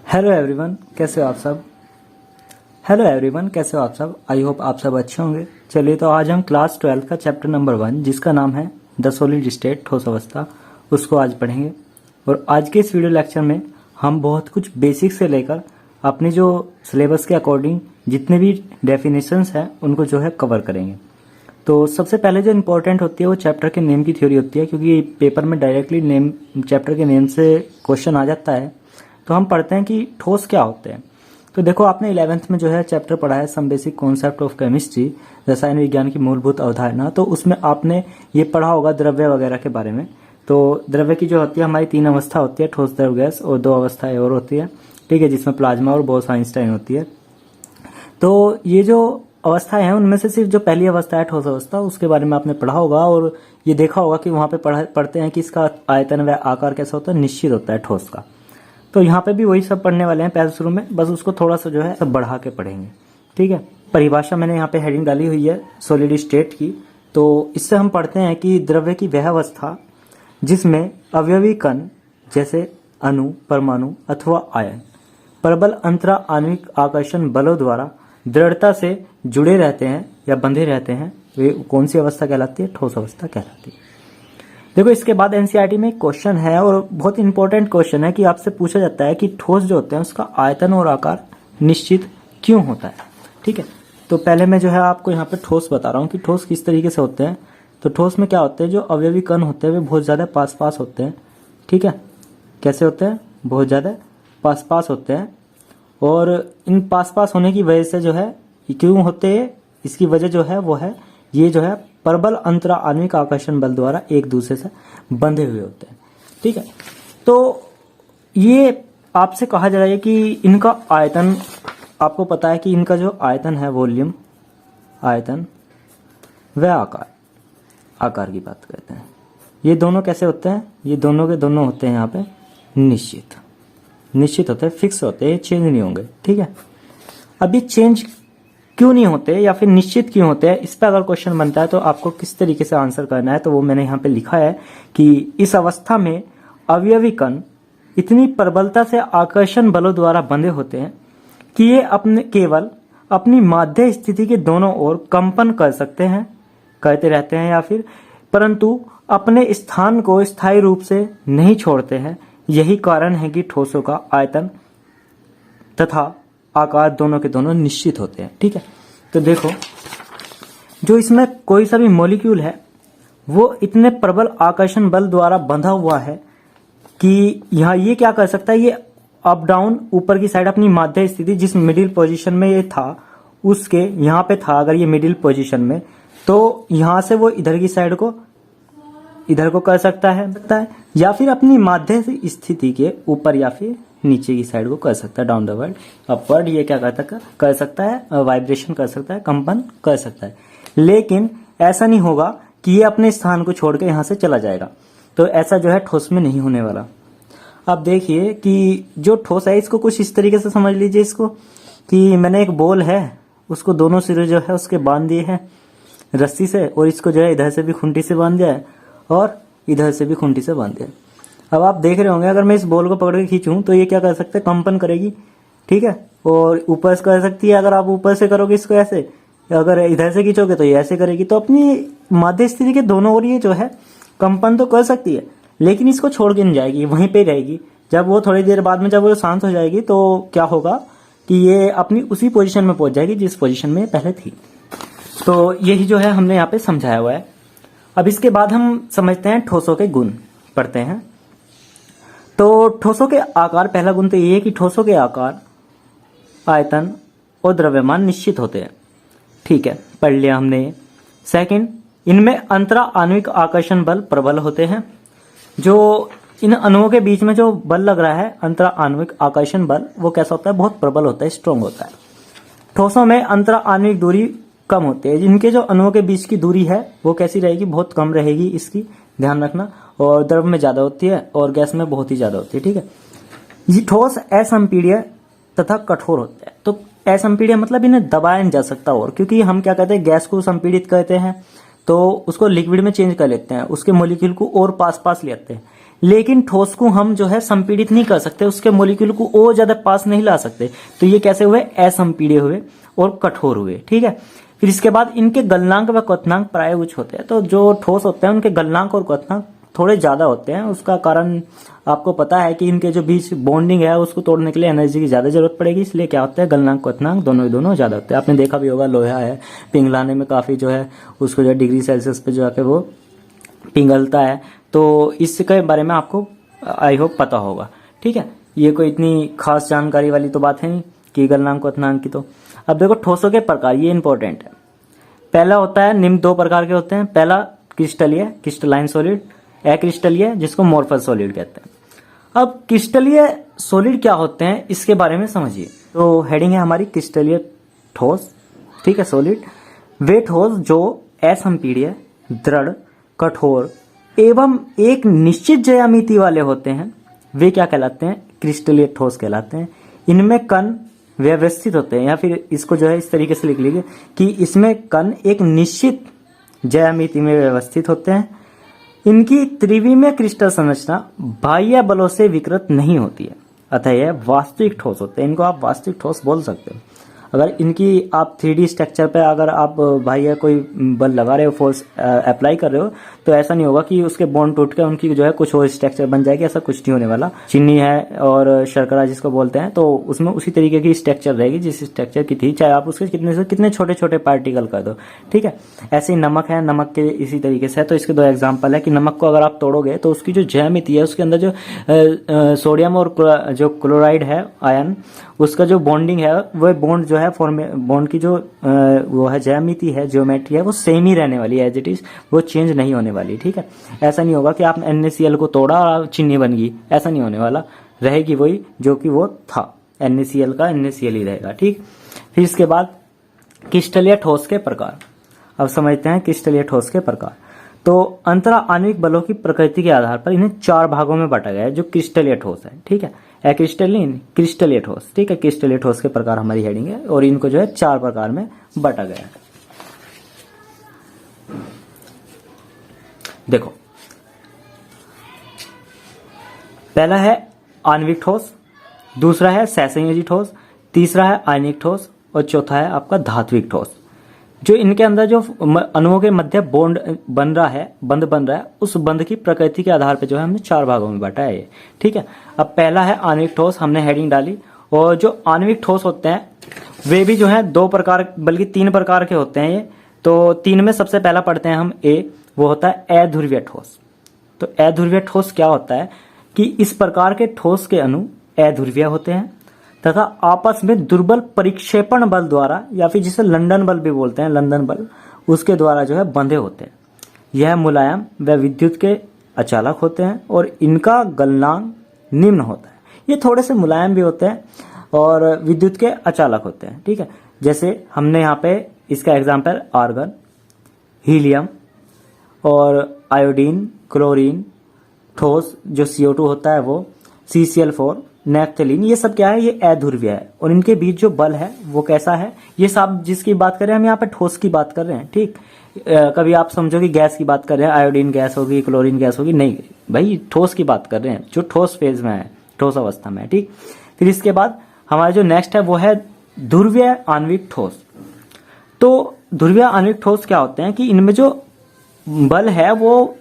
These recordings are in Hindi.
हेलो एवरीवन, कैसे हो आप सब। हेलो एवरीवन, कैसे हो आप सब। आई होप आप सब अच्छे होंगे। चलिए, तो आज हम क्लास 12 का चैप्टर नंबर 1 जिसका नाम है द सॉलिड स्टेट ठोस अवस्था, उसको आज पढ़ेंगे। और आज के इस वीडियो लेक्चर में हम बहुत कुछ बेसिक से लेकर अपने जो सिलेबस के अकॉर्डिंग जितने भी डेफिनेशंस हैं उनको जो है कवर करेंगे। तो सबसे पहले जो इम्पोर्टेंट होती है वो चैप्टर के नेम की थ्योरी होती है, क्योंकि पेपर में डायरेक्टली नेम चैप्टर के नेम से क्वेश्चन आ जाता है। तो हम पढ़ते हैं कि ठोस क्या होते हैं। तो देखो, आपने 11th में जो है चैप्टर पढ़ा है some basic concept of chemistry, रसायन विज्ञान की मूलभूत अवधारणा। तो उसमें आपने ये पढ़ा होगा द्रव्य वगैरह के बारे में। तो द्रव्य की जो होती है हमारी 3 अवस्था होती है, ठोस, द्रव, गैस, और 2 अवस्थाएं और होती है, ठीक है, जिसमें प्लाज्मा और बोस-आइंस्टाइन होती है। तो ये जो अवस्थाएं हैं उनमें से सिर्फ जो पहली अवस्था है ठोस अवस्था, उसके बारे में आपने पढ़ा होगा और ये देखा होगा कि वहां पे पढ़ते हैं कि इसका आयतन व आकार कैसा होता है, निश्चित होता है ठोस का। तो यहाँ पे भी वही सब पढ़ने वाले हैं पहले शुरू में, बस उसको थोड़ा सा जो है सब बढ़ा के पढ़ेंगे, ठीक है। परिभाषा मैंने यहाँ पे हेडिंग डाली हुई है सॉलिड स्टेट की। तो इससे हम पढ़ते हैं कि द्रव्य की वह अवस्था जिसमें अवयवी कण जैसे अणु, परमाणु अथवा आयन प्रबल अंतरा आणविक आकर्षण बलों द्वारा दृढ़ता से जुड़े रहते हैं या बंधे रहते हैं, वे कौन सी अवस्था कहलाती है, ठोस अवस्था कहलाती है। देखो, इसके बाद एनसीईआरटी में एक क्वेश्चन है और बहुत इंपॉर्टेंट क्वेश्चन है कि आपसे पूछा जाता है कि ठोस जो होते हैं उसका आयतन और आकार निश्चित क्यों होता है, ठीक है। तो पहले मैं जो है आपको यहाँ पे ठोस बता रहा हूँ कि ठोस किस तरीके से होते हैं। तो ठोस में क्या होते हैं, जो अवयवी कण होते हैं वे बहुत ज्यादा पास पास होते हैं, ठीक है। कैसे होते हैं, बहुत ज्यादा पास पास होते हैं। और इन पास पास होने की वजह से जो है क्यों होते हैं, इसकी वजह जो है वो है ये जो है प्रबल अंतरा आणविक आकर्षण बल द्वारा एक दूसरे से बंधे हुए होते हैं, ठीक है। तो ये आपसे कहा जा रहा है कि इनका आयतन, आपको पता है कि इनका जो आयतन है, वॉल्यूम, आयतन व आकार की बात करते हैं, ये दोनों कैसे होते हैं, ये दोनों के दोनों होते हैं यहाँ पे निश्चित होते हैं, फिक्स होते हैं, चेंज नहीं होंगे, ठीक है। अभी चेंज क्यों नहीं होते या फिर निश्चित क्यों होते हैं, इस पर अगर क्वेश्चन बनता है तो आपको किस तरीके से आंसर करना है, तो वो मैंने यहाँ पे लिखा है कि इस अवस्था में अवयवी कण इतनी प्रबलता से आकर्षण बलों द्वारा बंधे होते हैं कि ये केवल अपनी माध्य स्थिति के दोनों ओर कंपन करते रहते हैं या फिर, परंतु अपने स्थान को स्थायी रूप से नहीं छोड़ते हैं। यही कारण है कि ठोसों का आयतन तथा आकार दोनों के दोनों निश्चित होते हैं, ठीक है। तो देखो, जो इसमें कोई सा भी मॉलिक्यूल है वो इतने प्रबल आकर्षण बल द्वारा बंधा हुआ है कि यहाँ ये क्या कर सकता है, ये अप डाउन ऊपर की साइड अपनी माध्य स्थिति जिस मिडिल पोजीशन में ये था उसके यहाँ पे था, अगर ये मिडिल पोजीशन में, तो यहाँ से वो इधर की साइड को इधर को कर सकता है या फिर अपनी माध्य स्थिति के ऊपर या फिर नीचे की साइड को कर सकता है, डाउन द वर्ड, अपवर्ड। ये क्या कर सकता है, वाइब्रेशन कर सकता है, कंपन कर सकता है। लेकिन ऐसा नहीं होगा कि ये अपने स्थान को छोड़ के यहाँ से चला जाएगा। तो ऐसा जो है ठोस में नहीं होने वाला। अब देखिए कि जो ठोस है इसको कुछ इस तरीके से समझ लीजिए इसको, कि मैंने एक बॉल है, उसको दोनों सिरे जो है उसके बांध दिए हैं रस्सी से, और इसको जो है इधर से भी खुंटी से बांध दिया है और इधर से भी खुंटी से बांध दिया है। अब आप देख रहे होंगे, अगर मैं इस बॉल को पकड़ के खींचूं तो ये क्या कर सकते हैं, कंपन करेगी, ठीक है, और ऊपर से कर सकती है। अगर आप ऊपर से करोगे इसको ऐसे, अगर इधर से खींचोगे तो ये ऐसे करेगी। तो अपनी माध्य स्थिति के दोनों ओर ये जो है कंपन तो कर सकती है, लेकिन इसको छोड़ के नहीं जाएगी, वहीं पे रहेगी। जब वो थोड़ी देर बाद में जब वो शांत हो जाएगी तो क्या होगा कि ये अपनी उसी पोजीशन में पहुंच जाएगी जिस पोजीशन में पहले थी। तो यही जो है हमने यहाँ पे समझाया हुआ है। अब इसके बाद हम समझते हैं ठोसों के गुण, पढ़ते हैं। तो ठोसों के आकार, पहला गुण तो ये है कि ठोसों के आकार, आयतन और द्रव्यमान निश्चित होते हैं, ठीक है, पढ़ लिया हमने। सेकंड, इनमें अंतरा आणविक आकर्षण बल प्रबल होते हैं। जो इन अणुओं के बीच में जो बल लग रहा है, अंतरा आणविक आकर्षण बल, वो कैसा होता है, बहुत प्रबल होता है, स्ट्रॉन्ग होता है। ठोसों में अंतरा आणविक दूरी कम होती है, जिनके जो अणुओं के बीच की दूरी है वो कैसी रहेगी, बहुत कम रहेगी, इसकी ध्यान रखना। और द्रव में ज्यादा होती है और गैस में बहुत ही ज्यादा होती है, ठीक है। ये ठोस असंपीड्य तथा कठोर होते हैं। तो असंपीड्य मतलब इन्हें दबाया नहीं जा सकता, और क्योंकि हम क्या कहते हैं, गैस को संपीड़ित करते हैं तो उसको लिक्विड में चेंज कर लेते हैं, उसके मॉलिक्यूल को और पास पास ले आते हैं। लेकिन ठोस को हम जो है संपीड़ित नहीं कर सकते, उसके मोलिक्यूल को और ज्यादा पास नहीं ला सकते। तो ये कैसे हुए, असंपीड्य हुए और कठोर हुए। ठीक है, फिर इसके बाद इनके गलनांक व क्वथनांक प्राय उच्च होते हैं। तो जो ठोस होते हैं उनके गलनांक और क्वथनांक थोड़े ज्यादा होते हैं। उसका कारण आपको पता है कि इनके जो बीच बॉन्डिंग है उसको तोड़ने के लिए एनर्जी की ज्यादा जरूरत पड़ेगी, इसलिए क्या होता है, गलनांक क्वथनांक दोनों ज्यादा होते हैं। आपने देखा भी होगा लोहा है, पिघलाने में काफी जो है उसको जो डिग्री सेल्सियस पे जो आके वो पिघलता है। तो इसके बारे में आपको आई होप पता होगा। ठीक है, ये कोई इतनी खास जानकारी वाली तो बात है नहीं कि गलनांक क्वथनांक की। तो अब देखो ठोसों के प्रकार, ये इंपॉर्टेंट है। पहला होता है, निम्न दो प्रकार के होते हैं। पहला क्रिस्टलीय, क्रिस्टलाइन सॉलिड, अक्रिस्टलीय जिसको मोर्फस सॉलिड कहते हैं। अब क्रिस्टलीय सॉलिड क्या होते हैं इसके बारे में समझिए। तो हेडिंग है हमारी क्रिस्टलीय ठोस। ठीक है, सॉलिड वे ठोस जो असंपीड्य, दृढ़, कठोर एवं एक निश्चित ज्यामिति वाले होते हैं, वे क्या कहलाते हैं, क्रिस्टलीय ठोस कहलाते हैं। इनमें कण व्यवस्थित होते हैं, या फिर इसको जो है इस तरीके से लिख लीजिए कि इसमें कण एक निश्चित ज्यामिति में व्यवस्थित होते हैं। इनकी त्रिविमीय क्रिस्टल संरचना बाह्य बलों से विकृत नहीं होती है, अतः यह वास्तविक ठोस होते हैं। इनको आप वास्तविक ठोस बोल सकते हो। अगर इनकी आप 3D स्ट्रक्चर पे अगर आप बाह्य कोई बल लगा रहे हो, फोर्स अप्लाई कर रहे हो, तो ऐसा नहीं होगा कि उसके बॉन्ड टूट के उनकी जो है कुछ और स्ट्रक्चर बन जाएगी, ऐसा कुछ नहीं होने वाला। चीनी है और शर्करा जिसको बोलते हैं, तो उसमें उसी तरीके की स्ट्रक्चर रहेगी जिस स्ट्रक्चर की थी, चाहे आप उसके कितने से कितने छोटे छोटे पार्टिकल कर दो। ठीक है, ऐसे ही नमक है, नमक के इसी तरीके से है। तो इसके दो एग्जाम्पल है कि नमक को अगर आप तोड़ोगे तो उसकी जो ज्यामिति है, उसके अंदर जो सोडियम और जो क्लोराइड है आयन, उसका जो बॉन्डिंग है, वो बॉन्ड जो है बॉन्ड की जो वो है ज्यामिति है, ज्योमेट्री है, वो सेम ही रहने वाली है, एज इट इज, वो चेंज नहीं होने वाली। ठीक है, ऐसा नहीं होगा कि आप NaCl को तोड़ा और चीनी बन गई, ऐसा नहीं होने वाला। रहेगी वही जो कि वो था, NaCl का NaCl ही रहेगा। ठीक, फिर इसके बाद क्रिस्टलीय ठोस के प्रकार। अब समझते हैं क्रिस्टलीय ठोस के प्रकार। तो अंतरा आणविक बलों की प्रकृति के आधार पर इन्हें 4 भागों में बांटा गया है जो क्रिस्टलीय ठोस है। ठीक है, अक्रिस्टलीन, क्रिस्टलीय ठोस। ठीक है, क्रिस्टलीय ठोस के प्रकार हमारी हेडिंग है, और इनको जो है 4 प्रकार में बांटा गया है। देखो, पहला है आणविक ठोस, दूसरा है सहसंयोजी ठोस, तीसरा है आयनिक ठोस, और चौथा है आपका धात्विक ठोस। जो इनके अंदर जो अणुओं के मध्य बॉन्ड बन रहा है, बंध बन रहा है, उस बंध की प्रकृति के आधार पर जो है हमने 4 भागों में बांटा है ये। ठीक है, अब पहला है आणविक ठोस, हमने हेडिंग डाली। और जो आणविक ठोस होते हैं वे भी जो है 2 प्रकार बल्कि 3 प्रकार के होते हैं ये। तो 3 में सबसे पहला पढ़ते हैं हम ए, वो होता है अध्रुवीय ठोस। तो अध्रुवीय ठोस क्या होता है कि इस प्रकार के ठोस के अणु अध्रुवीय होते हैं तथा आपस में दुर्बल परिक्षेपण बल द्वारा, या फिर जिसे लंदन बल भी बोलते हैं, लंदन बल, उसके द्वारा जो है बंधे होते हैं। यह मुलायम व विद्युत के अचालक होते हैं और इनका गलनांक निम्न होता है। ये थोड़े से मुलायम भी होते हैं और विद्युत के अचालक होते हैं। ठीक है, जैसे हमने यहाँ पे इसका एग्जाम्पल आर्गन, हीलियम और आयोडीन, क्लोरीन, ठोस जो CO2 होता है वो, CCl4, नेफ्थलीन, ये सब क्या है, ये अध्रुवीय है। और इनके बीच जो बल है वो कैसा है, ये सब जिसकी बात कर रहे हैं हम यहाँ पे ठोस की बात कर रहे हैं। ठीक, कभी आप समझो कि गैस की बात कर रहे हैं, आयोडीन गैस होगी, क्लोरीन गैस होगी, नहीं भाई, ठोस की बात कर रहे हैं जो ठोस फेज में है, ठोस अवस्था में है। ठीक, फिर इसके बाद हमारा जो नेक्स्ट है वो है ध्रुवीय आणविक ठोस। तो ध्रुवीय आणविक ठोस क्या होते हैं कि इनमें जो बल है वो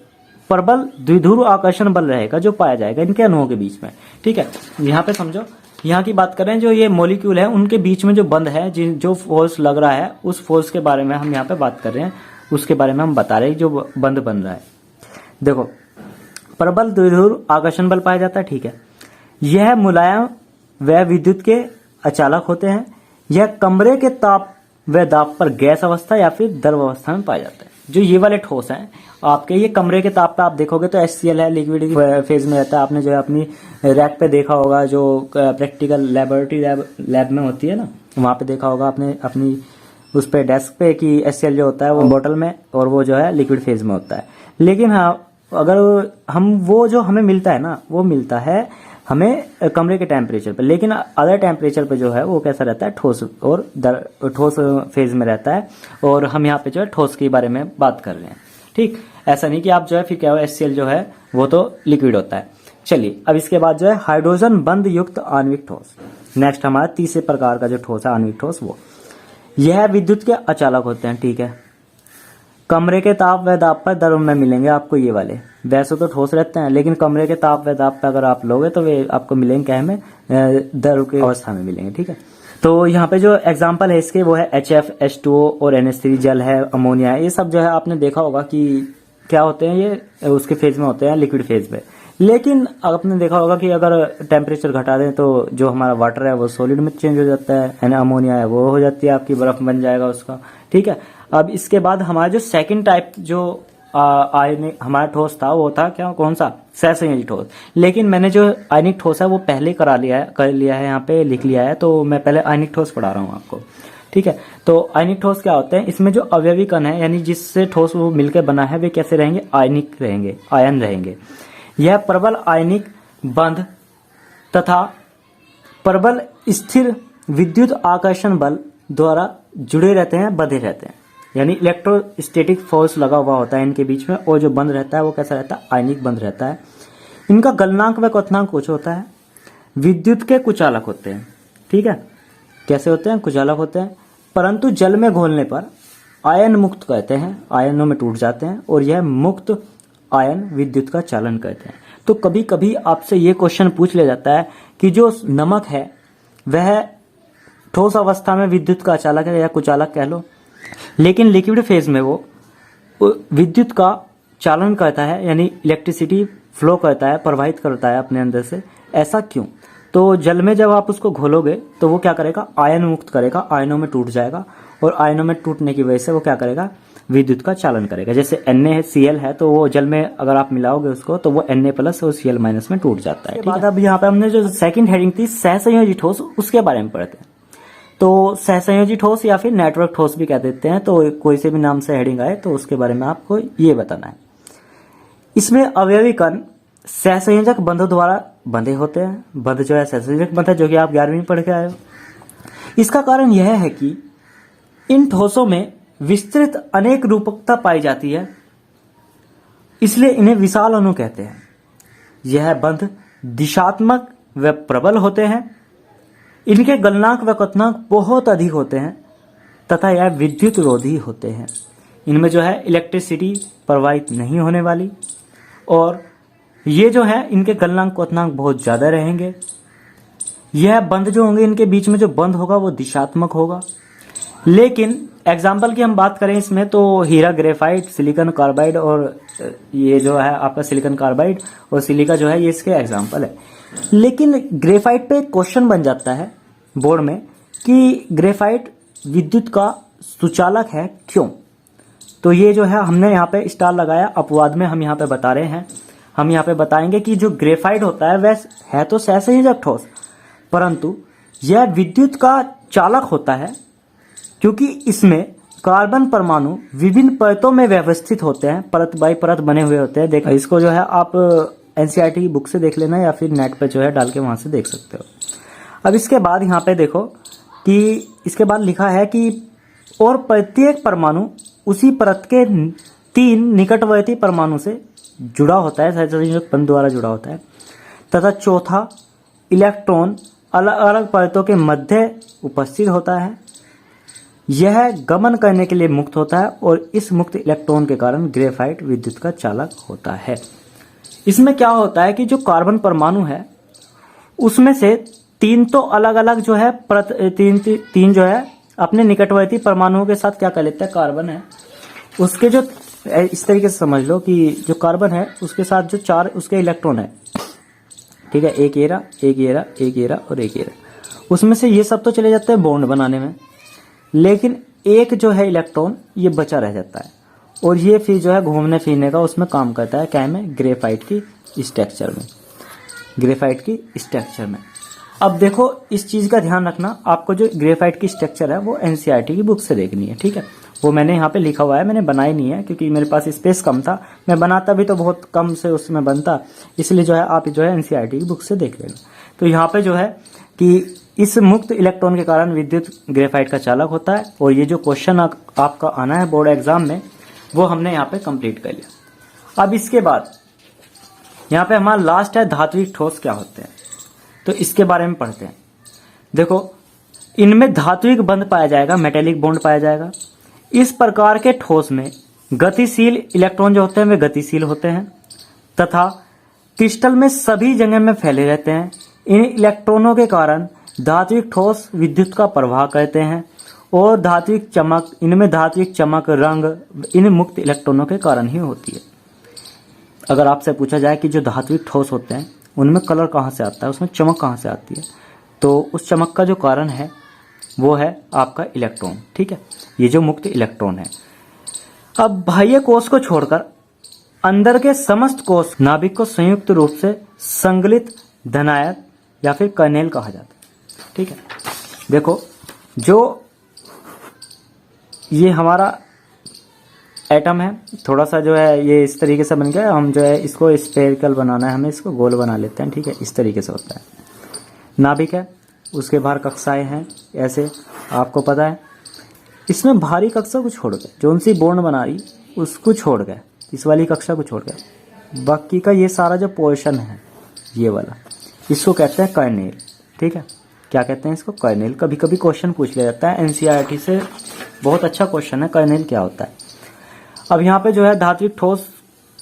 प्रबल द्विध्रुव आकर्षण बल रहेगा जो पाया जाएगा इनके अणुओं के बीच में। ठीक है, यहाँ पे समझो, यहाँ की बात कर रहे हैं जो ये मॉलिक्यूल है उनके बीच में जो बंध है, जो फोर्स लग रहा है, उस फोर्स के बारे में हम यहाँ पे बात कर रहे हैं, उसके बारे में हम बता रहे हैं जो बंध बन रहा है। देखो, प्रबल द्विध्रुव आकर्षण बल पाया जाता है। ठीक है, यह मुलायम व विद्युत के अचालक होते हैं। यह कमरे के ताप व दाब पर गैस अवस्था या फिर द्रव अवस्था में पाया जाता है। जो ये वाले ठोस हैं आपके, ये कमरे के ताप पे आप देखोगे तो HCl है, लिक्विड फेज में रहता है। आपने जो है अपनी रैक पे देखा होगा, जो प्रैक्टिकल लेबोरेटरी लैब में होती है ना, वहां पे देखा होगा आपने अपनी उस पे डेस्क पे कि HCl जो होता है वो बोतल में, और वो जो है लिक्विड फेज में होता है। लेकिन हाँ, अगर हम वो जो हमें मिलता है ना, वो मिलता है हमें कमरे के टेम्परेचर पे, लेकिन अदर टेम्परेचर पे जो है वो कैसा रहता है, ठोस और ठोस फेज में रहता है। और हम यहाँ पे जो है ठोस के बारे में बात कर रहे हैं। ठीक, ऐसा नहीं कि आप जो है फिर क्या हो HCl जो है वो तो लिक्विड होता है। चलिए अब इसके बाद जो है हाइड्रोजन बंध युक्त आणविक ठोस। नेक्स्ट हमारा तीसरे प्रकार का जो ठोस है आणविक ठोस, वो यह विद्युत के अचालक होते हैं। ठीक है, कमरे के ताप व दाब पर द्रव में मिलेंगे आपको ये वाले। वैसे तो ठोस रहते हैं लेकिन कमरे के ताप व दाब पर अगर आप लोगे तो वे आपको मिलेंगे क्या में, द्रव की अवस्था में मिलेंगे। ठीक है, तो यहाँ पे जो एग्जांपल है इसके वो है HF, H2O और NH3 जल है, अमोनिया है। ये सब जो है आपने देखा होगा कि क्या होते हैं, ये उसके फेज में होते हैं, लिक्विड फेज में। लेकिन आपने देखा होगा कि अगर टेम्परेचर घटा दें तो जो हमारा वाटर है वो सॉलिड में चेंज हो जाता है ना, अमोनिया है वो हो जाती है आपकी बर्फ बन जाएगा उसका। ठीक है, अब इसके बाद हमारा जो सेकंड टाइप जो आयनिक हमारा ठोस था वो था क्या, कौन सा, सहसंयोजी ठोस। लेकिन मैंने जो आयनिक ठोस है वो पहले कर लिया है यहाँ पे लिख लिया है, तो मैं पहले आयनिक ठोस पढ़ा रहा हूँ आपको। ठीक है, तो आयनिक ठोस क्या होते हैं, इसमें जो अवयवी कण है यानी जिससे ठोस वो मिलकर बना है वे कैसे रहेंगे, आयनिक रहेंगे, आयन रहेंगे। यह प्रबल आयनिक बंध तथा प्रबल स्थिर विद्युत आकर्षण बल द्वारा जुड़े रहते हैं, बंधे रहते हैं। यानी इलेक्ट्रोस्टैटिक फोर्स लगा हुआ होता है इनके बीच में, और जो बंध रहता है वो कैसा रहता है, आयनिक बंध रहता है। इनका गलनांक व क्वथनांक कुछ होता है। विद्युत के कुचालक होते हैं। ठीक है, कैसे होते हैं, कुचालक होते हैं, परंतु जल में घोलने पर आयन मुक्त कहते हैं, आयनों में टूट जाते हैं, और यह मुक्त आयन विद्युत का चालन कहते हैं। तो कभी कभी आपसे ये क्वेश्चन पूछ लिया जाता है कि जो नमक है वह ठोस अवस्था में विद्युत का चालक है या कुचालक कह लो, लेकिन लिक्विड फेज में वो विद्युत का चालन करता है, यानी इलेक्ट्रिसिटी फ्लो करता है, प्रवाहित करता है अपने अंदर से। ऐसा क्यों, तो जल में जब आप उसको घोलोगे तो वो क्या करेगा, आयन मुक्त करेगा, आयनों में टूट जाएगा, और आयनों में टूटने की वजह से वो क्या करेगा, विद्युत का चालन करेगा। जैसे NaCl है तो वो जल में अगर आप मिलाओगे उसको तो वो Na+ और Cl- में टूट जाता है। बाद अब यहाँ पे हमने जो सेकंड हेडिंग थी सहसंयोजी ठोस, उसके बारे में पढ़ते हैं। तो सहसंयोजी ठोस या फिर नेटवर्क ठोस भी कह देते हैं, तो कोई से भी नाम से हेडिंग आए तो उसके बारे में आपको ये बताना है। इसमें अवयवी कण सहसंयोजक बंधों द्वारा बंधे होते हैं। बंध जो है सहसंयोजक बंध है, जो कि आप 11वीं में पढ़ के आए हो। इसका कारण यह है कि इन ठोसों में विस्तृत अनेक रूपकता पाई जाती है, इसलिए इन्हें विशाल अणु कहते हैं। यह बंध दिशात्मक व प्रबल होते हैं, इनके गलनांक व क्वथनांक बहुत अधिक होते हैं तथा यह विद्युत रोधी होते हैं। इनमें जो है इलेक्ट्रिसिटी प्रवाहित नहीं होने वाली, और ये जो है इनके गलनांक क्वथनांक बहुत ज्यादा रहेंगे। यह बंध जो होंगे इनके बीच में जो बंध होगा वो दिशात्मक होगा। लेकिन एग्जाम्पल की हम बात करें इसमें तो हीरा ग्रेफाइट, सिलिकॉन कार्बाइड, और ये जो है आपका सिलिकॉन कार्बाइड और सिलिका जो है ये इसके एग्जाम्पल है। लेकिन ग्रेफाइट पे क्वेश्चन बन जाता है बोर्ड में कि ग्रेफाइट विद्युत का सुचालक है क्यों। तो ये जो है हमने यहाँ पे स्टार लगाया, अपवाद में हम यहाँ पे बता रहे हैं। हम यहाँ पे बताएंगे कि जो ग्रेफाइट होता है वह है तो सहसंयोजक ठोस, परंतु यह विद्युत का चालक होता है क्योंकि इसमें कार्बन परमाणु विभिन्न परतों में व्यवस्थित होते हैं, परत बाई परत बने हुए होते हैं। देखो इसको जो है आप NCERT की बुक से देख लेना या फिर नेट पे जो है डाल के वहां से देख सकते हो। अब इसके बाद यहाँ पे देखो कि इसके बाद लिखा है कि और प्रत्येक परमाणु उसी परत के 3 निकटवर्ती परमाणु से जुड़ा होता है, सहसंयोजक बंध द्वारा जुड़ा होता है, तथा चौथा इलेक्ट्रॉन अलग अलग परतों के मध्य उपस्थित होता है। यह गमन करने के लिए मुक्त होता है और इस मुक्त इलेक्ट्रॉन के कारण ग्रेफाइट विद्युत का चालक होता है। इसमें क्या होता है कि जो कार्बन परमाणु है उसमें से 3 तो अलग अलग जो है तीन जो है अपने निकटवर्ती परमाणुओं के साथ क्या कर लेते हैं, कार्बन है उसके जो इस तरीके से समझ लो कि जो कार्बन है उसके साथ जो 4 उसके इलेक्ट्रॉन है, ठीक है, एक एरा, एक एरा, एक एरा और एक एरा, उसमें से ये सब तो चले जाते हैं बॉन्ड बनाने में, लेकिन एक जो है इलेक्ट्रॉन ये बचा रह जाता है और ये फिर जो है घूमने फिरने का उसमें काम करता है, क्या में, ग्रेफाइट की स्ट्रक्चर में, ग्रेफाइट की स्ट्रक्चर में। अब देखो इस चीज का ध्यान रखना, आपको जो ग्रेफाइट की स्ट्रक्चर है वो NCERT की बुक से देखनी है, ठीक है। वो मैंने यहाँ पे लिखा हुआ है, मैंने बनाई नहीं है क्योंकि मेरे पास स्पेस कम था, मैं बनाता भी तो बहुत कम से उसमें बनता, इसलिए जो है आप जो है NCERT की बुक से देख लेना। तो यहाँ पे जो है कि इस मुक्त इलेक्ट्रॉन के कारण विद्युत ग्रेफाइट का चालक होता है, और ये जो क्वेश्चन आपका आना है बोर्ड एग्जाम में वो हमने यहाँ पे कंप्लीट कर लिया। अब इसके बाद यहाँ पे हमारा लास्ट है धात्विक ठोस क्या होते हैं, तो इसके बारे में पढ़ते हैं। देखो, इनमें धात्विक बंध पाया जाएगा, मेटेलिक बॉन्ड पाया जाएगा। इस प्रकार के ठोस में गतिशील इलेक्ट्रॉन जो होते हैं वे गतिशील होते हैं तथा क्रिस्टल में सभी जगह में फैले रहते हैं। इन इलेक्ट्रॉनों के कारण धात्विक ठोस विद्युत का प्रवाह करते हैं और धात्विक चमक, इनमें धात्विक चमक रंग इन मुक्त इलेक्ट्रॉनों के कारण ही होती है। अगर आपसे पूछा जाए कि जो धात्विक ठोस होते हैं उनमें कलर कहाँ से आता है, उसमें चमक कहाँ से आती है, तो उस चमक का जो कारण है वो है आपका इलेक्ट्रॉन। ठीक है, ये जो मुक्त इलेक्ट्रॉन है। अब बाह्य कोश को छोड़कर अंदर के समस्त कोश नाभिक को संयुक्त रूप से संगलित धनायक या फिर कर्नेल कहा जाता है। ठीक है, देखो जो ये हमारा एटम है, थोड़ा सा जो है ये इस तरीके से बन गया। हम जो है इसको स्फेरिकल बनाना है, हमें इसको गोल बना लेते हैं। ठीक है, इस तरीके से होता है। नाभिक है, उसके बाहर कक्षाएं हैं, ऐसे आपको पता है। इसमें भारी कक्षा को छोड़ के जो उनसी बॉन्ड बना रही उसको छोड़ के, इस वाली कक्षा को छोड़ के बाकी का ये सारा जो पोर्शन है ये वाला, इसको कहते हैं कर्नेल। ठीक है, क्या कहते हैं इसको? कर्नेल। कभी कभी क्वेश्चन पूछ लिया जाता है एनसीईआरटी से, बहुत अच्छा क्वेश्चन है, कर्नेल क्या होता है। अब यहाँ पे जो है धात्विक ठोस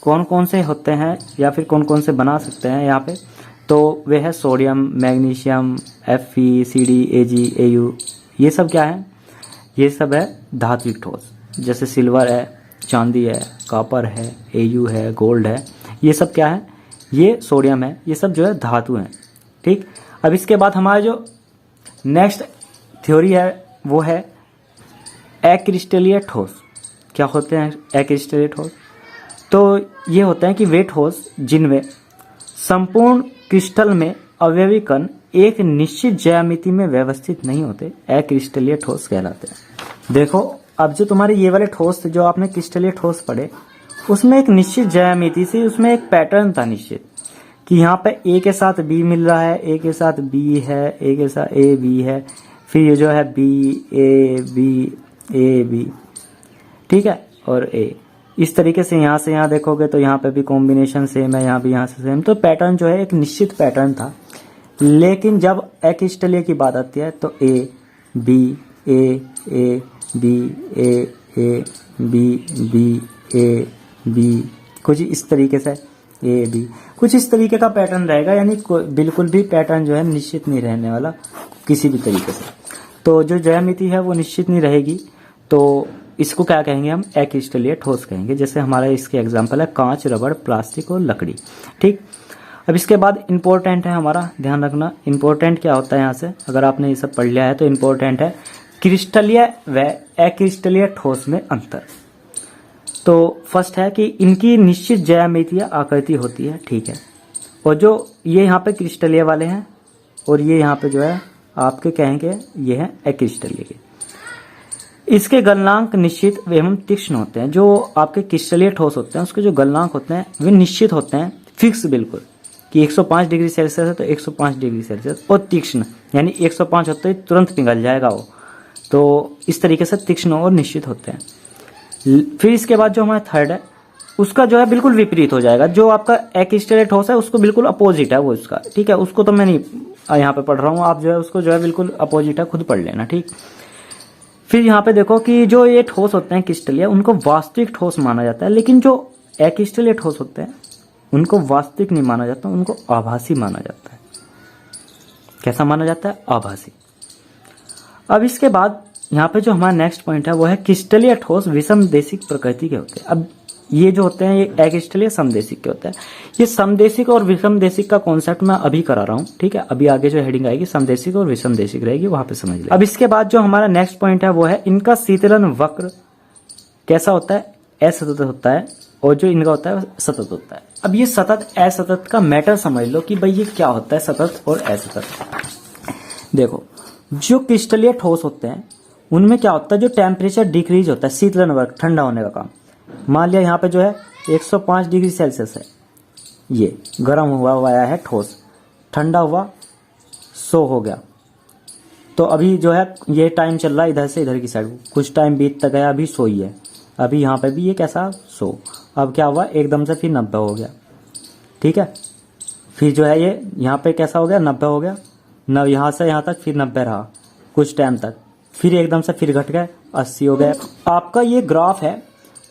कौन कौन से होते हैं या फिर कौन कौन से बना सकते हैं यहाँ पे, तो वे है sodium, magnesium, Fe, Cd, Ag, Au, ये सब क्या है? ये सब है धात्विक ठोस। जैसे सिल्वर है, चांदी है, कॉपर है, Au है, गोल्ड है, ये सब क्या है? ये सोडियम है, ये सब जो है धातु हैं। ठीक, अब इसके बाद हमारा जो नेक्स्ट थ्योरी है वो है अक्रिस्टलीय ठोस। क्या होते हैं अक्रिस्टलीय ठोस? तो ये होते हैं कि वे ठोस जिनमें संपूर्ण क्रिस्टल में अवयवी कण एक निश्चित ज्यामिति में व्यवस्थित नहीं होते, अक्रिस्टलीय ठोस कहलाते हैं। देखो, अब जो तुम्हारे ये वाले ठोस जो आपने क्रिस्टलीय ठोस पढ़े, उसमें एक निश्चित ज्यामिति से, उसमें एक पैटर्न था निश्चित कि यहाँ पे ए के साथ बी मिल रहा है, ए के साथ बी है, ए के साथ ए बी है, फिर ये जो है बी ए बी, ठीक है, और ए। इस तरीके से यहाँ से यहाँ देखोगे तो यहाँ पे भी कॉम्बिनेशन सेम है, यहाँ भी यहाँ से सेम। तो पैटर्न जो है एक निश्चित पैटर्न था। लेकिन जब अक्रिस्टलीय की बात आती है तो ए बी बी कुछ इस तरीके से ए बी, कुछ इस तरीके का पैटर्न रहेगा। यानी बिल्कुल भी पैटर्न जो है निश्चित नहीं रहने वाला किसी भी तरीके से। तो जो ज्यामिति है वो निश्चित नहीं रहेगी, तो इसको क्या कहेंगे हम? अक्रिस्टलीय ठोस कहेंगे। जैसे हमारा इसके एग्जांपल है कांच, रबड़, प्लास्टिक और लकड़ी। ठीक, अब इसके बाद इंपॉर्टेंट है हमारा, ध्यान रखना इंपॉर्टेंट क्या होता है यहाँ से। अगर आपने ये सब पढ़ लिया है तो इंपॉर्टेंट है क्रिस्टलीय व अक्रिस्टलीय ठोस में अंतर। तो फर्स्ट है कि इनकी निश्चित ज्यामितीय आकृति होती है। ठीक है, और जो ये यहाँ पे क्रिस्टलीय वाले हैं और ये यहाँ पे जो है आपके कहेंगे ये है अक्रिस्टलीय के। इसके गलनांक निश्चित एवं तीक्ष्ण होते हैं। जो आपके क्रिस्टलीय ठोस होते हैं उसके जो गलनांक होते हैं वे निश्चित होते हैं, फिक्स बिल्कुल, कि 105 डिग्री सेल्सियस है तो 105 डिग्री सेल्सियस, और तीक्ष्ण यानी 105 होते ही तुरंत पिघल जाएगा वो। तो इस तरीके से तीक्ष्ण और निश्चित होते हैं। फिर इसके बाद जो हमारा थर्ड है उसका जो है बिल्कुल विपरीत हो जाएगा। जो आपका अक्रिस्टलीय ठोस है उसको बिल्कुल अपोजिट है वो इसका। ठीक है, उसको तो मैं नहीं यहाँ पे पढ़ रहा हूँ, आप जो है उसको जो है बिल्कुल अपोजिट है, खुद पढ़ लेना। ठीक, फिर यहाँ पे देखो कि जो ये ठोस होते हैं क्रिस्टलीय, उनको वास्तविक ठोस माना जाता है। लेकिन जो अक्रिस्टलीय ठोस होते हैं उनको वास्तविक नहीं माना जाता, उनको आभासी माना जाता है। कैसा माना जाता है? आभासी। अब इसके बाद यहाँ पे जो हमारा नेक्स्ट पॉइंट है वो है क्रिस्टलीय ठोस विषमदेशिक प्रकृति के होते हैं। अब ये जो होते हैं ये अक्रिस्टलीय समदेशिक के होते हैं। ये समदेशिक और विषमदेशिक का कॉन्सेप्ट मैं अभी करा रहा हूँ। ठीक है, अभी आगे जो हेडिंग आएगी समदेशिक और विषमदेशिक रहेगी, वहां पे समझ लें। अब इसके बाद जो हमारा नेक्स्ट पॉइंट है वो है इनका शीतलन वक्र कैसा होता है? असतत होता है, और जो इनका होता है सतत होता है। अब ये सतत असतत का मैटर समझ लो कि भाई ये क्या होता है सतत और असतत। देखो, जो क्रिस्टलीय ठोस होते हैं उनमें क्या होता है, जो टेम्परेचर डिक्रीज होता है, शीतलन वक्र, ठंडा होने का काम। मान लिया यहाँ पे जो है 105 डिग्री सेल्सियस है, ये गर्म हुआ है ठोस, ठंडा हुआ 100 हो गया। तो अभी जो है ये टाइम चल रहा है इधर से इधर की साइड, कुछ टाइम बीत तक गया, अभी 100 ही है। अभी यहाँ पे भी ये कैसा 100, अब क्या हुआ, एकदम से फिर 90 हो गया, ठीक है। फिर जो है ये यहाँ पे कैसा हो गया, 90 हो गया, न यहाँ से यहाँ तक फिर 90 रहा कुछ टाइम तक, फिर एकदम से फिर घट गए, 80 हो गया। आपका ये ग्राफ है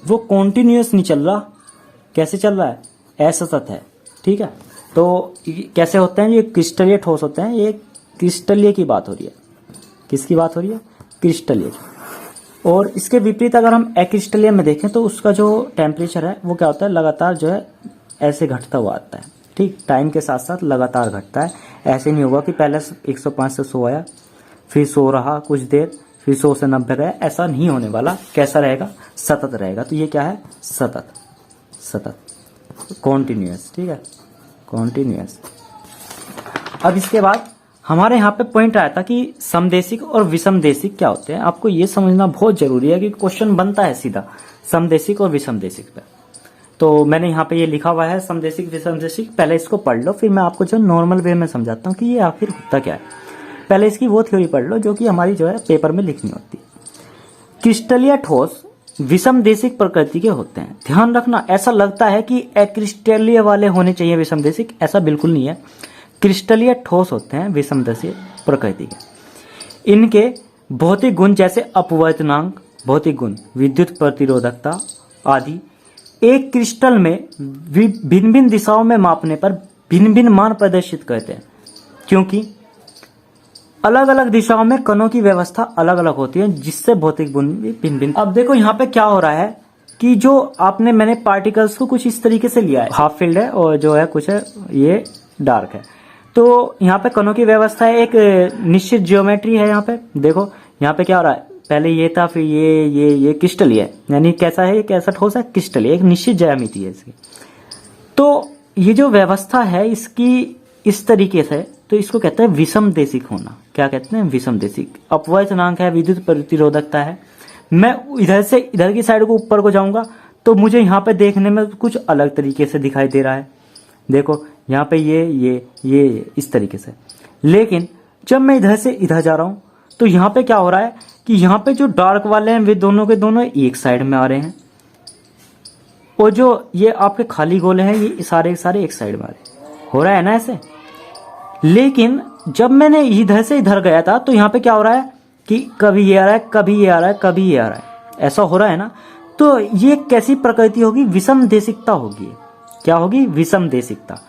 वो कॉन्टिन्यूस नहीं चल रहा, कैसे चल रहा है, असतत है, ठीक है। तो कैसे होते हैं ये क्रिस्टलीय ठोस होते हैं, ये क्रिस्टलीय की बात हो रही है। किसकी बात हो रही है, क्रिस्टलीय। और इसके विपरीत अगर हम अक्रिस्टलीय में देखें तो उसका जो टेम्परेचर है वो क्या होता है, लगातार जो है ऐसे घटता हुआ आता है, ठीक, टाइम के साथ साथ लगातार घटता है। ऐसे नहीं होगा कि पहले 105 से 100 आया, फिर 100 रहा कुछ देर, फिर 100 से 90 गया, ऐसा नहीं होने वाला। कैसा रहेगा, सतत रहेगा। तो ये क्या है, सतत, सतत, कॉन्टिन्यूअस, ठीक है, कॉन्टिन्यूअस। अब इसके बाद हमारे यहाँ पे पॉइंट आया था कि समदेशिक और विषमदेशिक क्या होते हैं। आपको ये समझना बहुत जरूरी है कि क्वेश्चन बनता है सीधा समदेशिक और विषमदेशिक पे। तो मैंने यहाँ पे ये लिखा हुआ है समदेशिक विषमदेशिक, पहले इसको पढ़ लो, फिर मैं आपको जो नॉर्मल वे में समझाता हूँ कि ये आखिर होता क्या है। पहले इसकी वो थ्योरी पढ़ लो जो कि हमारी जो है पेपर में लिखनी होती है। क्रिस्टलीय ठोस विषमदेशिक प्रकृति के होते हैं। ध्यान रखना, ऐसा लगता है कि अक्रिस्टलीय वाले होने चाहिए विषमदेशिक, ऐसा बिल्कुल नहीं है। क्रिस्टलीय ठोस होते हैं विषमदेशीय प्रकृति के। इनके भौतिक गुण जैसे अपवर्तनांक, भौतिक गुण, विद्युत प्रतिरोधकता आदि एक क्रिस्टल में भिन्न भिन्न दिशाओं में मापने पर भिन्न भिन्न मान प्रदर्शित करते हैं, क्योंकि अलग अलग दिशाओं में कणों की व्यवस्था अलग अलग होती है, जिससे भौतिक गुण भी भिन्न भिन्न। अब देखो यहाँ पे क्या हो रहा है कि जो मैंने पार्टिकल्स को कुछ इस तरीके से लिया है, हाफ फील्ड है और जो है कुछ है ये डार्क है। तो यहाँ पे कणों की व्यवस्था है, एक निश्चित ज्योमेट्री है। यहाँ पे देखो, यहाँ पे क्या हो रहा है, पहले ये था, फिर ये क्रिस्टलीय है, यानी कैसा है, कैसा ठोस है, क्रिस्टलीय, एक निश्चित ज्यामिति है इसकी। तो ये जो व्यवस्था है इसकी इस तरीके से, तो इसको कहते हैं विषमदेशिक होना। क्या कहते हैं, विषमदेशिक। अपवर्तनांक है, विद्युत प्रतिरोधकता है। मैं इधर से इधर की साइड को ऊपर को जाऊंगा तो मुझे यहाँ पे देखने में कुछ अलग तरीके से दिखाई दे रहा है। देखो यहाँ पे ये इस तरीके से, लेकिन जब मैं इधर से इधर जा रहा हूं तो यहाँ पे क्या हो रहा है कि यहाँ पे जो डार्क वाले हैं वे दोनों के दोनों एक साइड में आ रहे हैं, और जो ये आपके खाली गोले हैं ये सारे एक साइड में आ रहे हैं। हो रहा है ना ऐसे। लेकिन जब मैंने इधर से इधर गया था तो यहाँ पे क्या हो रहा है कि कभी ये आ रहा है, कभी ये आ रहा है, कभी ये आ रहा है, ऐसा हो रहा है ना। तो ये कैसी प्रकृति होगी, विषमदेशिकता होगी। क्या होगी, विषमदेशिकता।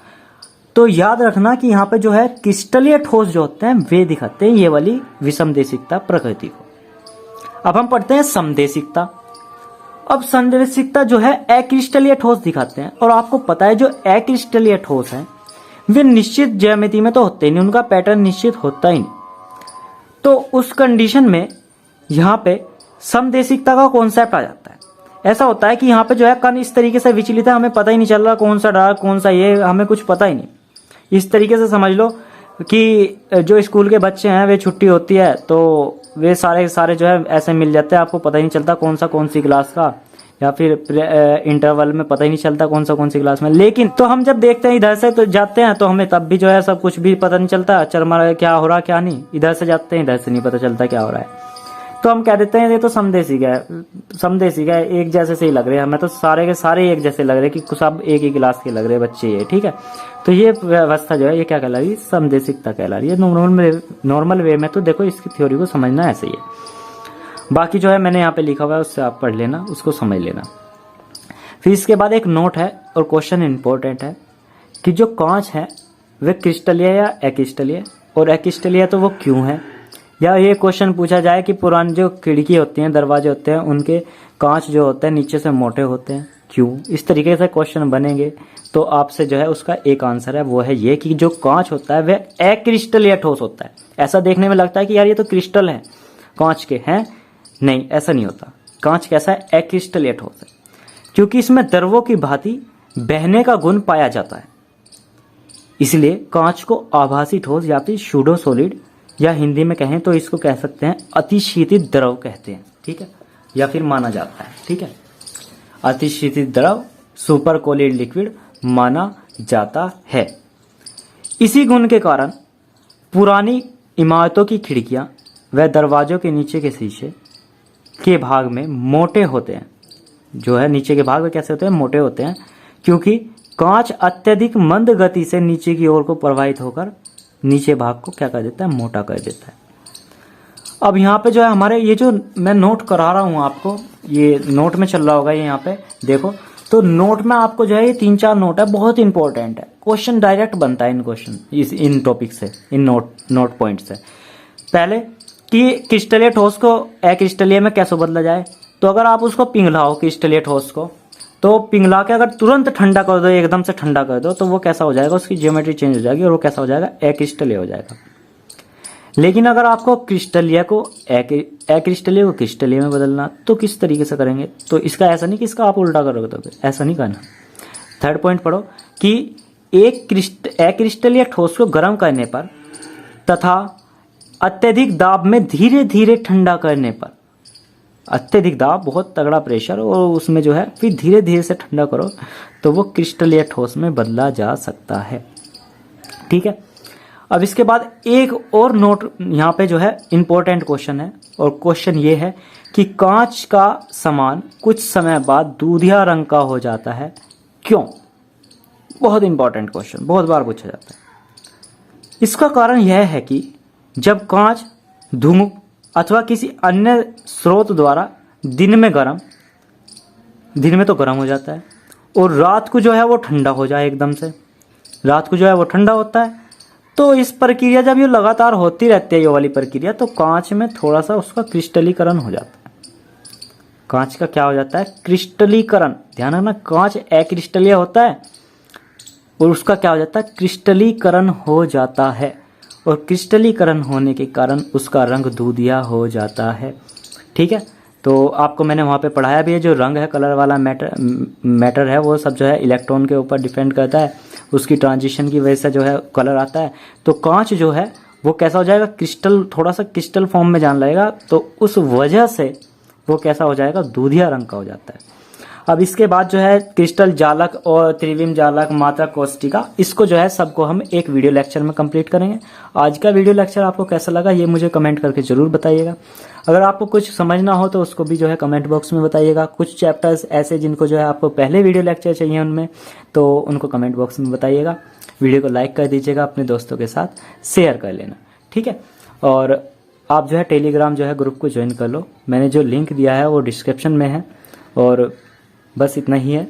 तो याद रखना कि यहाँ पे जो है क्रिस्टलीय ठोस जो होते हैं वे दिखाते हैं ये वाली विषमदेशिकता प्रकृति को। अब हम पढ़ते हैं समदेशिकता। अब समदेशिकता जो है अक्रिस्टलीय ठोस दिखाते हैं, और आपको पता है जो अक्रिस्टलीय ठोस है वे निश्चित ज्यामिति में तो होते ही नहीं, उनका पैटर्न निश्चित होता ही नहीं। तो उस कंडीशन में यहाँ पे समदेशिकता का कॉन्सेप्ट आ जाता है। ऐसा होता है कि यहाँ पे जो है कण इस तरीके से विचलित है, हमें पता ही नहीं चल रहा कौन सा डार्क कौन सा ये, हमें कुछ पता ही नहीं। इस तरीके से समझ लो कि जो स्कूल के बच्चे हैं वे छुट्टी होती है तो वे सारे जो है ऐसे मिल जाते हैं, आपको पता ही नहीं चलता कौन सी क्लास का, या फिर इंटरवल में पता ही नहीं चलता कौन सी क्लास में। लेकिन तो हम जब देखते हैं इधर से तो जाते हैं तो हमें तब भी जो है सब कुछ भी पता नहीं चलता, चरमरा क्या हो रहा क्या नहीं। इधर से जाते हैं इधर से नहीं पता चलता क्या हो रहा है, तो हम कह देते हैं ये तो समदेशिक है, एक जैसे से ही लग रहे हैं हमें, तो सारे के सारे एक जैसे लग रहे हैं कि सब एक ही क्लास के लग रहे हैं बच्चे ये, ठीक है। तो ये व्यवस्था जो है ये क्या कहला रही है, समदेशिकता कहला रही है। नॉर्मल वे में तो देखो इसकी थ्योरी को समझना ऐसे ही है। बाकी जो है मैंने यहाँ पे लिखा हुआ है उससे आप पढ़ लेना, उसको समझ लेना। फिर इसके बाद एक नोट है और क्वेश्चन इंपॉर्टेंट है कि जो कांच है वे क्रिस्टलीय या अक्रिस्टलीय, और अक्रिस्टलीय तो वो क्यों है। या ये क्वेश्चन पूछा जाए कि पुरानी जो खिड़की होती हैं, दरवाजे होते हैं, उनके कांच जो होते हैं नीचे से मोटे होते हैं, क्यों। इस तरीके से क्वेश्चन बनेंगे तो आपसे जो है उसका एक आंसर है, वो है ये कि जो कांच होता है वह अक्रिस्टलीय ठोस होता है। ऐसा देखने में लगता है कि यार ये तो क्रिस्टल है कांच के हैं, नहीं ऐसा नहीं होता। कांच कैसा है, अक्रिस्टलीय ठोस है, क्योंकि इसमें द्रवों की भांति बहने का गुण पाया जाता है। इसलिए कांच को आभासी ठोस या फिर सूडो सॉलिड, या हिंदी में कहें तो इसको कह सकते हैं अतिशीतित द्रव कहते हैं, ठीक है, या फिर माना जाता है, ठीक है। अतिशीतित द्रव, सुपर कोलिड लिक्विड माना जाता है। इसी गुण के कारण पुरानी इमारतों की खिड़कियां व दरवाजों के नीचे के शीशे के भाग में मोटे होते हैं, जो है नीचे के भाग में कैसे होते हैं, मोटे होते हैं, क्योंकि कांच अत्यधिक मंद गति से नीचे की ओर को प्रवाहित होकर नीचे भाग को क्या कर देता है, मोटा कर देता है। अब यहाँ पे जो है हमारे ये जो मैं नोट करा रहा हूँ आपको, ये नोट में चल रहा होगा ये यहाँ पे देखो, तो नोट में आपको जो है ये 3-4 नोट है, बहुत इंपॉर्टेंट है, क्वेश्चन डायरेक्ट बनता है इन क्वेश्चन इन टॉपिक से, इन नोट पॉइंट से। पहले कि क्रिस्टलीय ठोस को अक्रिस्टलीय में कैसे बदला जाए, तो अगर आप उसको पिघलाओ क्रिस्टलीय ठोस को, तो पिघला के अगर तुरंत ठंडा कर दो, एकदम से ठंडा कर दो, तो वो कैसा हो जाएगा, उसकी ज्योमेट्री चेंज हो जाएगी और वो कैसा हो जाएगा, अक्रिस्टलीय हो जाएगा। लेकिन अगर आपको क्रिस्टलीय को अक्रिस्टलीय को क्रिस्टलीय में बदलना, तो किस तरीके से करेंगे, तो इसका ऐसा नहीं कि इसका आप उल्टा करोगे, तो ऐसा नहीं करना। थर्ड पॉइंट पढ़ो कि एक अक्रिस्टलीय ठोस को गर्म करने पर तथा अत्यधिक दाब में धीरे धीरे ठंडा करने पर, अत्यधिक दाब बहुत तगड़ा प्रेशर और उसमें जो है फिर धीरे धीरे से ठंडा करो, तो वो क्रिस्टलीय ठोस में बदला जा सकता है। ठीक है, अब इसके बाद एक और नोट यहाँ पे जो है इंपॉर्टेंट क्वेश्चन है, और क्वेश्चन ये है कि कांच का सामान कुछ समय बाद दूधिया रंग का हो जाता है, क्यों? बहुत इंपॉर्टेंट क्वेश्चन, बहुत बार पूछा जाता है। इसका कारण यह है कि जब कांच धूप अथवा किसी अन्य स्रोत द्वारा दिन में तो गर्म हो जाता है और रात को जो है वो ठंडा हो जाए, एकदम से रात को जो है वो ठंडा होता है, तो इस प्रक्रिया जब ये लगातार होती रहती है, ये वाली प्रक्रिया, तो कांच में थोड़ा सा उसका क्रिस्टलीकरण हो जाता है। कांच का क्या हो जाता है, क्रिस्टलीकरण। ध्यान रखना, कांच अक्रिस्टलीय होता है और उसका क्या हो जाता है, क्रिस्टलीकरण हो जाता है, और क्रिस्टलीकरण होने के कारण उसका रंग दूधिया हो जाता है। ठीक है, तो आपको मैंने वहाँ पे पढ़ाया भी है, जो रंग है, कलर वाला मैटर है, वो सब जो है इलेक्ट्रॉन के ऊपर डिपेंड करता है, उसकी ट्रांजिशन की वजह से जो है कलर आता है। तो कांच जो है वो कैसा हो जाएगा, क्रिस्टल, थोड़ा सा क्रिस्टल फॉर्म में जाने लगेगा, तो उस वजह से वो कैसा हो जाएगा, दूधिया रंग का हो जाता है। अब इसके बाद जो है क्रिस्टल जालक और त्रिविम जालक, मात्रा कोष्टिका, इसको जो है सबको हम एक वीडियो लेक्चर में कंप्लीट करेंगे। आज का वीडियो लेक्चर आपको कैसा लगा ये मुझे कमेंट करके जरूर बताइएगा। अगर आपको कुछ समझना हो तो उसको भी जो है कमेंट बॉक्स में बताइएगा। कुछ चैप्टर्स ऐसे जिनको जो है आपको पहले वीडियो लेक्चर चाहिए उनमें, तो उनको कमेंट बॉक्स में बताइएगा। वीडियो को लाइक कर दीजिएगा, अपने दोस्तों के साथ शेयर कर लेना, ठीक है। और आप जो है टेलीग्राम जो है ग्रुप को ज्वाइन कर लो, मैंने जो लिंक दिया है वो डिस्क्रिप्शन में है। और बस इतना ही है।